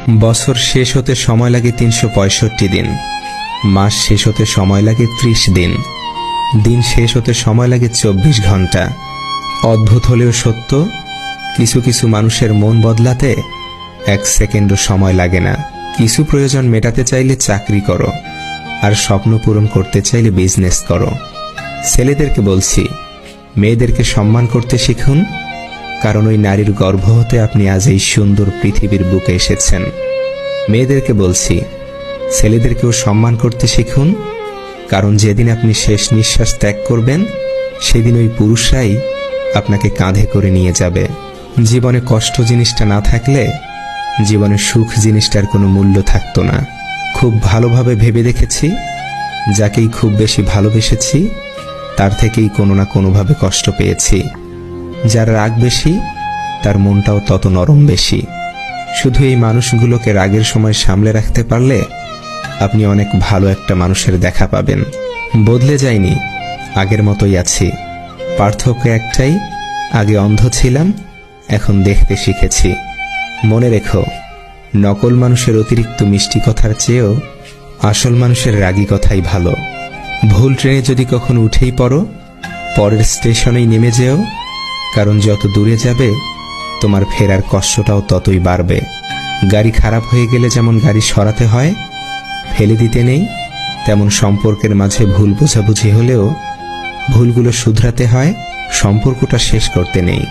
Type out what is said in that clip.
বছর শেষ হতে সময় লাগে ৩৬৫ দিন, মাস শেষ হতে সময় লাগে ৩০ দিন, দিন শেষ হতে সময় লাগে ২৪ ঘন্টা। অদ্ভুত হলেও সত্য, কিছু কিছু মানুষের মন বদলাতে ১ সেকেন্ডও সময় লাগে না। কিছু প্রয়োজন মেটাতে চাইলে চাকরি করো, আর স্বপ্ন পূরণ করতে চাইলে বিজনেস করো। ছেলেদেরকে বলছি, মেয়েদেরকে সম্মান করতে শিখুন, কারণ ওই নারীর গর্ভ হতে আপনি আজ এই সুন্দর পৃথিবীর বুকে এসেছেন। মেয়েদেরকে বলছি, ছেলেদেরকেও সম্মান করতে শিখুন, কারণ যেদিন আপনি শেষ নিঃশ্বাস ত্যাগ করবেন সেদিন ওই পুরুষরাই আপনাকে কাঁধে করে নিয়ে যাবে। জীবনে কষ্ট জিনিসটা না থাকলে জীবনে সুখ জিনিসটার কোনো মূল্য থাকতো না। খুব ভালোভাবে ভেবে দেখেছি, যাকেই খুব বেশি ভালোবেসেছি তার থেকেই কোনো না কোনোভাবে কষ্ট পেয়েছি। যার রাগ বেশি তার মনটাও তত নরম বেশি। শুধু এই মানুষগুলোকে রাগের সময় সামলে রাখতে পারলে আপনি অনেক ভালো একটা মানুষের দেখা পাবেন। বদলে যায়নি, আগের মতোই আছি। পার্থক্য একটাই, আগে অন্ধ ছিলাম, এখন দেখতে শিখেছি। মনে রেখো, নকল মানুষের অতিরিক্ত মিষ্টি কথার চেয়েও আসল মানুষের রাগী কথাই ভালো। ভুল ট্রেনে যদি কখনো উঠেই পড়ো, পরের স্টেশনেই নেমে যেও, কারণ যত দূরে যাবে তোমার ফেরার কষ্টটাও ততই বাড়বে। গাড়ি খারাপ হয়ে গেলে যেমন গাড়ি সরাতে হয়, ফেলে দিতে নেই, তেমন সম্পর্কের মাঝে ভুল বোঝাবুঝি হলেও ভুলগুলো শুধরাতে হয়, সম্পর্কটা শেষ করতে নেই।